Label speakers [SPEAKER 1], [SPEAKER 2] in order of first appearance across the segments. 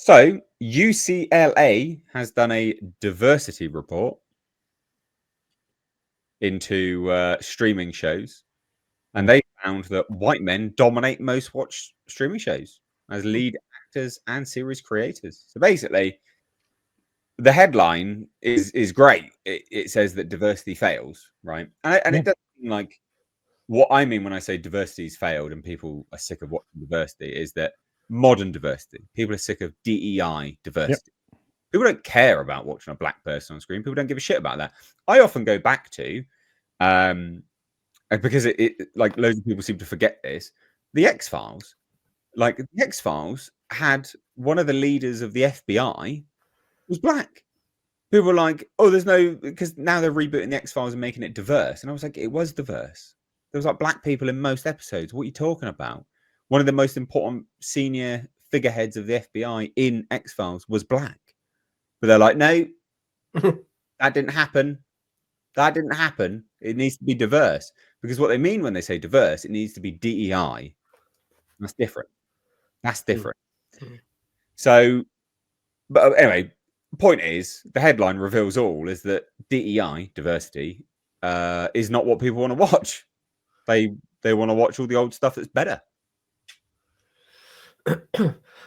[SPEAKER 1] So UCLA has done a diversity report into streaming shows, and they found that white men dominate most watched streaming shows as lead actors and series creators. So basically, the headline is great. It says that diversity fails, right? And it doesn't seem like what I mean when I say diversity's failed and people are sick of watching diversity is that modern diversity. People are sick of DEI diversity. Yep. People don't care about watching a black person on screen. People don't give a shit about that. I often go back to, because it like loads of people seem to forget this, the X-Files. Like the X-Files had one of the leaders of the FBI was black. People were like, oh, there's no, because now they're rebooting the X-Files and making it diverse. And I was like, it was diverse. There was like black people in most episodes. What are you talking about? One of the most important senior figureheads of the FBI in X-Files was black. But they're like, no, that didn't happen. That didn't happen. It needs to be diverse. Because what they mean when they say diverse, it needs to be DEI. That's different. That's different. So, but anyway, the point is, the headline reveals all, is that DEI, diversity, is not what people want to watch. They want to watch all the old stuff that's better.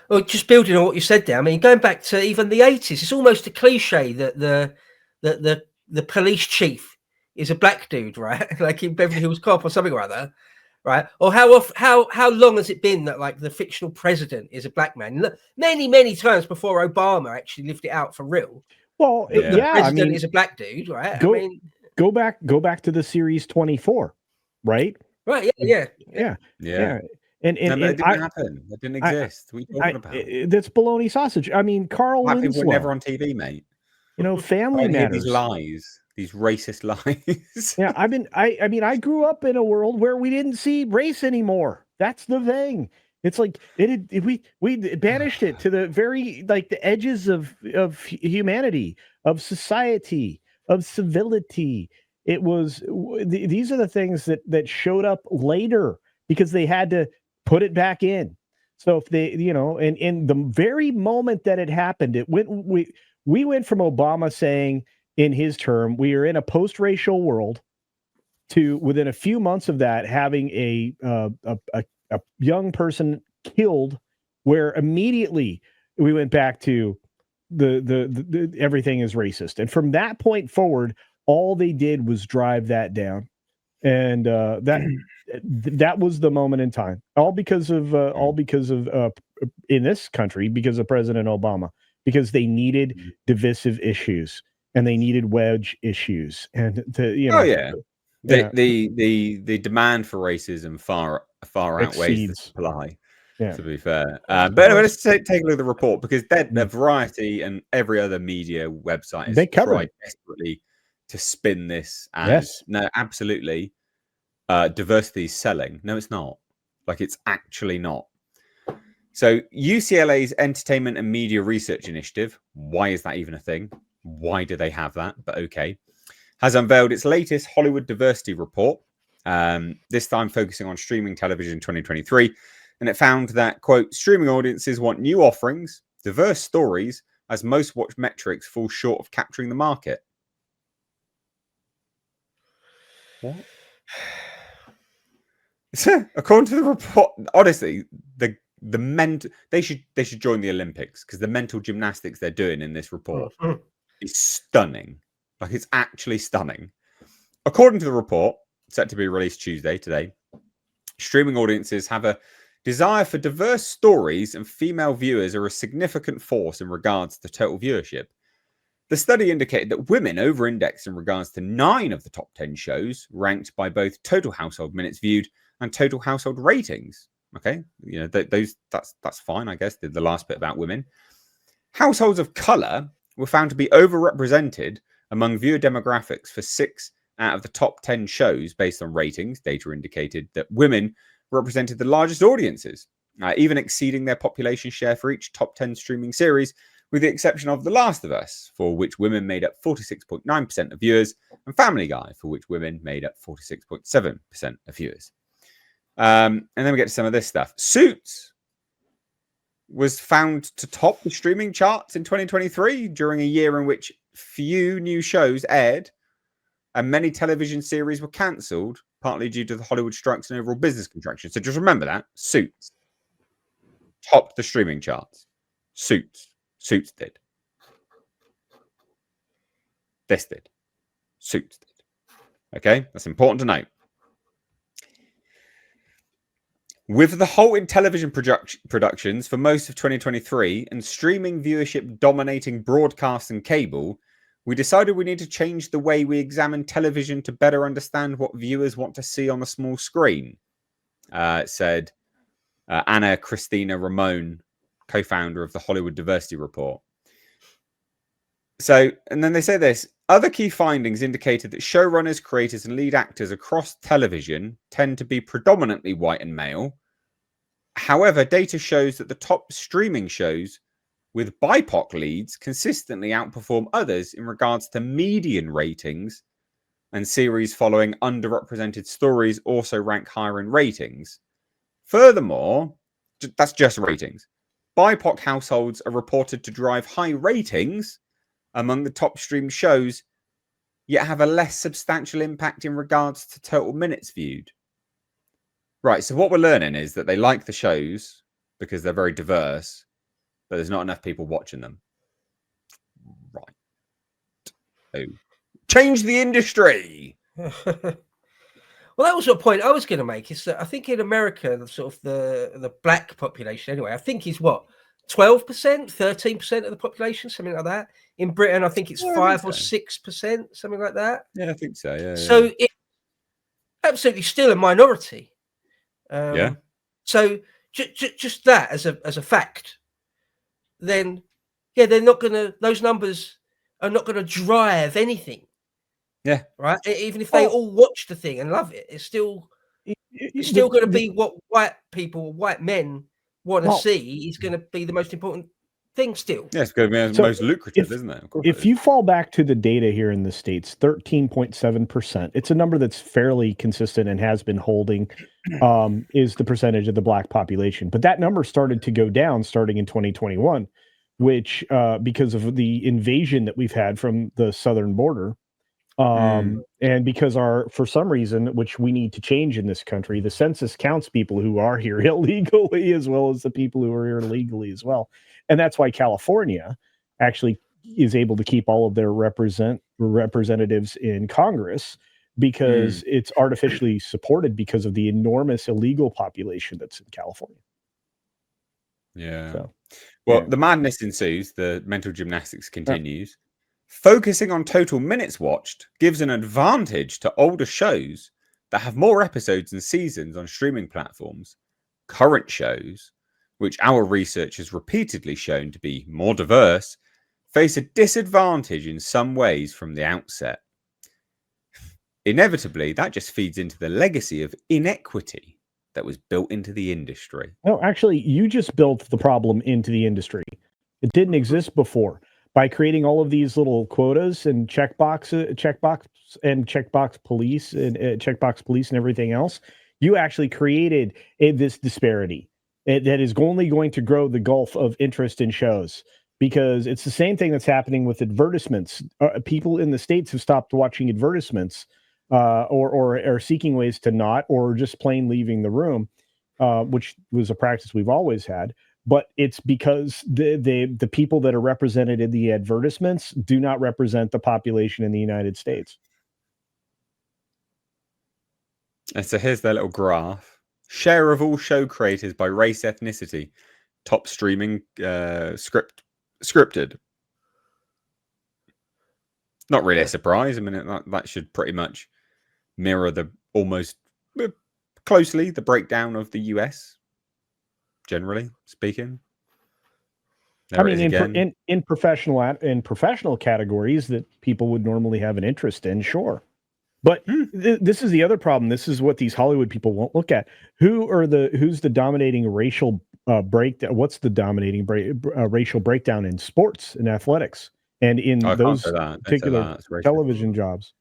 [SPEAKER 2] Well, just building on what you said there, I mean, going back to even the 80s, it's almost a cliche that the police chief is a black dude, right? Like in Beverly Hills Cop or something like that, right? Or how long has it been that like the fictional president is a black man? Many times before Obama actually lived it out for real.
[SPEAKER 3] Well,
[SPEAKER 2] the president is a black dude, right?
[SPEAKER 3] Go back to the series 24, right?
[SPEAKER 2] Right. Yeah.
[SPEAKER 1] And it didn't happen. It didn't exist. What are you talking about?
[SPEAKER 3] That's baloney sausage. I mean, Carl
[SPEAKER 1] Black
[SPEAKER 3] Winslow.
[SPEAKER 1] people were never on TV, mate.
[SPEAKER 3] You know, Family Matters.
[SPEAKER 1] These lies, these racist lies.
[SPEAKER 3] Yeah, I grew up in a world where we didn't see race anymore. That's the thing. It's like we banished it to the very like the edges of humanity, of society, of civility. It was these are the things that showed up later because they had to put it back in. So if they, and in the very moment that it happened, we went from Obama saying in his term, we are in a post-racial world, to within a few months of that having a young person killed, where immediately we went back to the everything is racist. And from that point forward, all they did was drive that down. And that was the moment in time, all because of in this country, because of President Obama, because they needed divisive issues and they needed wedge issues. And the
[SPEAKER 1] demand for racism far outweighs the supply.
[SPEAKER 3] Yeah.
[SPEAKER 1] To be fair, but anyway, let's take a look at the report, because the Variety and every other media website has tried desperately to spin this as no, absolutely, diversity is selling. No, it's not. Like, it's actually not. So UCLA's Entertainment and Media Research Initiative, why is that even a thing? Why do they have that? But okay, has unveiled its latest Hollywood diversity report, this time focusing on streaming television 2023. And it found that, quote, streaming audiences want new offerings, diverse stories, as most watch metrics fall short of capturing the market. What? According to the report, honestly, the mental they should join the Olympics, because the mental gymnastics they're doing in this report is stunning. Like, it's actually stunning. According to the report, set to be released Tuesday, today, streaming audiences have a desire for diverse stories, and female viewers are a significant force in regards to total viewership. The study indicated that women over-index in regards to 9 of the top 10 shows, ranked by both total household minutes viewed and total household ratings. Okay, that's fine, I guess. The last bit about women. Households of color were found to be overrepresented among viewer demographics for 6 out of the top 10 shows based on ratings. Data indicated that women represented the largest audiences, even exceeding their population share for each top 10 streaming series, with the exception of The Last of Us, for which women made up 46.9% of viewers, and Family Guy, for which women made up 46.7% of viewers. And then we get to some of this stuff. Suits. was found to top the streaming charts in 2023 during a year in which few new shows aired and many television series were cancelled, partly due to the Hollywood strikes and overall business contraction. So just remember that. Suits topped the streaming charts. Suits did. This did. Suits did. Okay, that's important to note. With the halt in television productions for most of 2023 and streaming viewership dominating broadcast and cable, we decided we need to change the way we examine television to better understand what viewers want to see on the small screen, said Anna Christina Ramon, co-founder of the Hollywood Diversity Report. So, and then they say this, other key findings indicated that showrunners, creators, and lead actors across television tend to be predominantly white and male. However, data shows that the top streaming shows with BIPOC leads consistently outperform others in regards to median ratings, and series following underrepresented stories also rank higher in ratings. Furthermore, that's just ratings. BIPOC households are reported to drive high ratings among the top streamed shows, yet have a less substantial impact in regards to total minutes viewed. Right, so what we're learning is that they like the shows because they're very diverse, but there's not enough people watching them. Right. So, change the industry.
[SPEAKER 2] Well, that was a point I was going to make. Is that I think in America, the black population, anyway, I think is what 12%, 13% of the population, something like that. In Britain, I think it's 5 or 6%, something like that.
[SPEAKER 1] Yeah, I think so. Yeah.
[SPEAKER 2] So it's absolutely still a minority.
[SPEAKER 1] Yeah.
[SPEAKER 2] So just that as a fact, then yeah, they're not gonna. Those numbers are not gonna drive anything.
[SPEAKER 1] Yeah.
[SPEAKER 2] Right. Even if they all watch the thing and love it, it's still going to be what white men want to see is going to be the most important thing still.
[SPEAKER 1] Yeah, it's going to be the most lucrative, isn't it? Of course
[SPEAKER 3] if you fall back to the data here in the States, 13.7%, it's a number that's fairly consistent and has been holding, is the percentage of the black population. But that number started to go down starting in 2021, which because of the invasion that we've had from the southern border. And because for some reason, which we need to change in this country, the census counts people who are here illegally as well as the people who are here legally as well. And that's why California actually is able to keep all of their representatives in Congress, because it's artificially supported because of the enormous illegal population that's in California.
[SPEAKER 1] Yeah.
[SPEAKER 3] So,
[SPEAKER 1] well, the madness ensues. The mental gymnastics continues. Focusing on total minutes watched gives an advantage to older shows that have more episodes and seasons on streaming platforms. Current shows, which our research has repeatedly shown to be more diverse, face a disadvantage in some ways from the outset. Inevitably, that just feeds into the legacy of inequity that was built into the industry.
[SPEAKER 3] No, actually, you just built the problem into the industry. It didn't exist before. By creating all of these little quotas and checkbox police and everything else, you actually created this disparity that is only going to grow the gulf of interest in shows, because it's the same thing that's happening with advertisements. People in the States have stopped watching advertisements or are seeking ways to not, or just plain leaving the room, which was a practice we've always had. But it's because the people that are represented in the advertisements do not represent the population in the United States.
[SPEAKER 1] And so here's their little graph. Share of all show creators by race, ethnicity. Top streaming scripted. Not really a surprise. I mean, that should pretty much mirror almost closely the breakdown of the US. Generally speaking,
[SPEAKER 3] I mean, in professional categories that people would normally have an interest in, sure. But this is the other problem. This is what these Hollywood people won't look at. Who's the dominating racial breakdown? What's the dominating racial breakdown in sports and athletics and in those particular television jobs?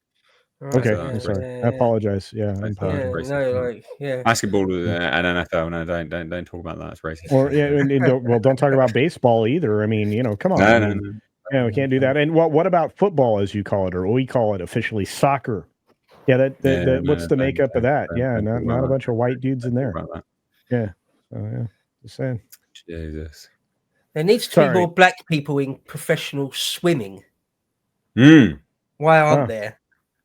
[SPEAKER 2] Right,
[SPEAKER 3] Okay,
[SPEAKER 1] So
[SPEAKER 3] I'm
[SPEAKER 1] that's
[SPEAKER 3] sorry.
[SPEAKER 2] yeah,
[SPEAKER 3] I apologize. Yeah, I
[SPEAKER 1] That's
[SPEAKER 3] apologize.
[SPEAKER 1] racist.
[SPEAKER 2] no, like, yeah.
[SPEAKER 1] Basketball and NFL. No, don't talk about that. It's racist.
[SPEAKER 3] Or yeah, and don't talk about baseball either. I mean, come on. I mean, we can't do that. And what about football, as you call it, or we call it officially soccer? Yeah, what's the makeup of that? Yeah, not a bunch of white dudes in there. Yeah, so yeah, just saying.
[SPEAKER 1] Jesus.
[SPEAKER 2] There needs to be more black people in professional swimming. Why aren't there?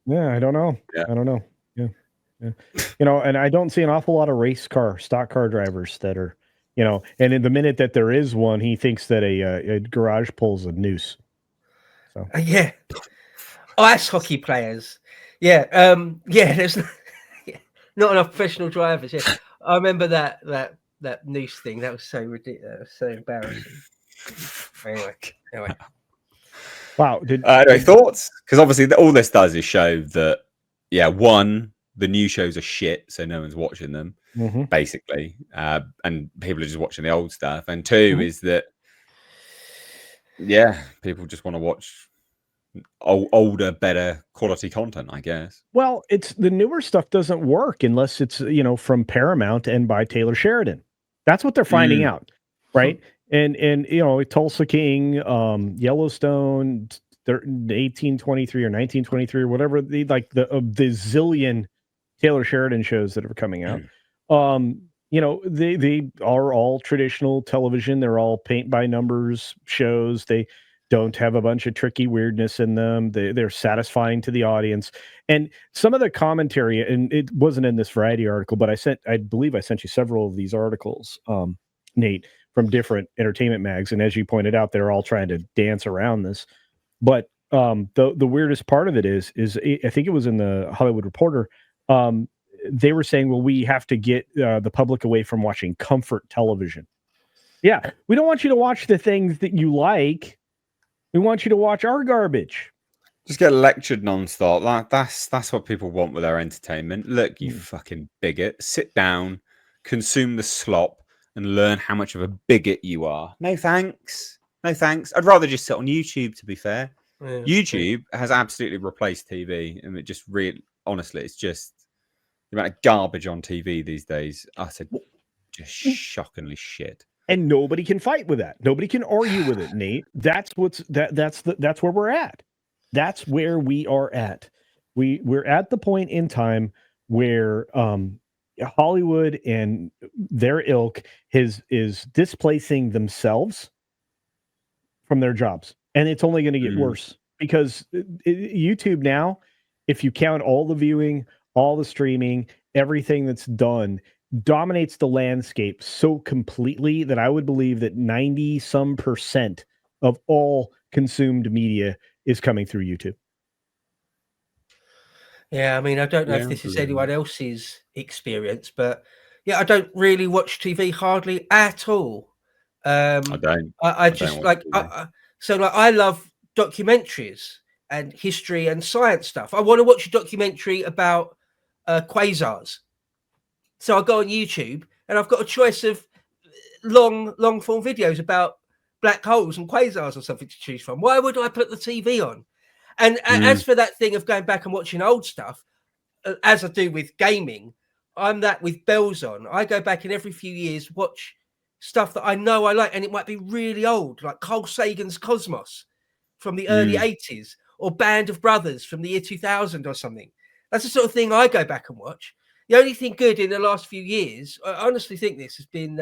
[SPEAKER 3] Yeah, I don't know.
[SPEAKER 1] Yeah.
[SPEAKER 3] I don't know. Yeah. And I don't see an awful lot of stock car drivers that are, and in the minute that there is one, he thinks that a garage pulls a noose. So
[SPEAKER 2] yeah, ice hockey players. Yeah, there's not enough professional drivers. Yeah, I remember that noose thing. That was so ridiculous, so embarrassing. Anyway.
[SPEAKER 3] Wow.
[SPEAKER 1] Anyway, thoughts? Because obviously all this does is show that, one, the new shows are shit, so no one's watching them, basically, and people are just watching the old stuff. And two is that, people just want to watch older, better quality content, I guess.
[SPEAKER 3] Well, it's the newer stuff doesn't work unless it's from Paramount and by Taylor Sheridan. That's what they're finding out, right? And Tulsa King, Yellowstone, 1823 or 1923 or whatever, the zillion Taylor Sheridan shows that are coming out. They are all traditional television. They're all paint by numbers shows. They don't have a bunch of tricky weirdness in them. They're satisfying to the audience. And some of the commentary, and it wasn't in this Variety article, but I believe I sent you several of these articles, Nate, from different entertainment mags. And as you pointed out, they're all trying to dance around this. But the weirdest part of it is I think it was in the Hollywood Reporter. They were saying, well, we have to get the public away from watching comfort television. Yeah, we don't want you to watch the things that you like. We want you to watch our garbage.
[SPEAKER 1] Just get lectured nonstop. That's what people want with their entertainment. Look, you fucking bigot. Sit down, consume the slop, and learn how much of a bigot you are. No thanks. No thanks. I'd rather just sit on YouTube, to be fair. Yeah, YouTube has absolutely replaced TV. And it just honestly, it's just the amount of garbage on TV these days. I said, just shockingly shit.
[SPEAKER 3] And nobody can fight with that. Nobody can argue with it, Nate. That's where we're at. That's where we are at. We're at the point in time where Hollywood and their ilk is displacing themselves from their jobs. And it's only going to get worse because YouTube now, if you count all the viewing, all the streaming, everything that's done, dominates the landscape so completely that I would believe that 90% of all consumed media is coming through YouTube.
[SPEAKER 2] Yeah, I mean, I don't know if this is anyone else's experience, but I don't really watch TV hardly at all.
[SPEAKER 1] I don't.
[SPEAKER 2] I just I love documentaries and history and science stuff. I want to watch a documentary about quasars. So I go on YouTube and I've got a choice of long form videos about black holes and quasars or something to choose from. Why would I put the TV on? And as for that thing of going back and watching old stuff, as I do with gaming, I'm that with bells on. I go back and every few years watch stuff that I know I like, and it might be really old, like Carl Sagan's Cosmos from the early 80s or Band of Brothers from the year 2000 or something. That's the sort of thing I go back and watch. The only thing good in the last few years, I honestly think this has been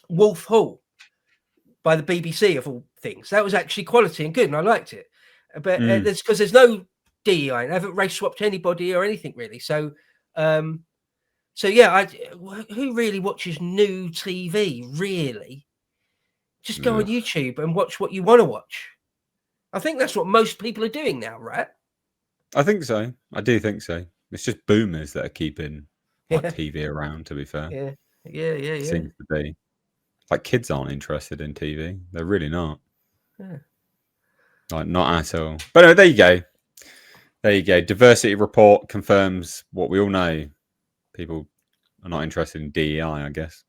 [SPEAKER 2] Wolf Hall by the BBC of all things. That was actually quality and good, and I liked it. But that's because there's no DEI. I haven't race swapped anybody or anything really. So, who really watches new TV? Really, just go on YouTube and watch what you want to watch. I think that's what most people are doing now, right?
[SPEAKER 1] I think so. I do think so. It's just boomers that are keeping TV around, to be fair.
[SPEAKER 2] Yeah.
[SPEAKER 1] Seems to be. Like, kids aren't interested in TV. They're really not.
[SPEAKER 2] Yeah.
[SPEAKER 1] Like, not at all. But anyway, there you go. There you go. Diversity report confirms what we all know. People are not interested in DEI, I guess.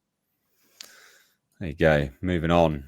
[SPEAKER 1] There you go. Moving on.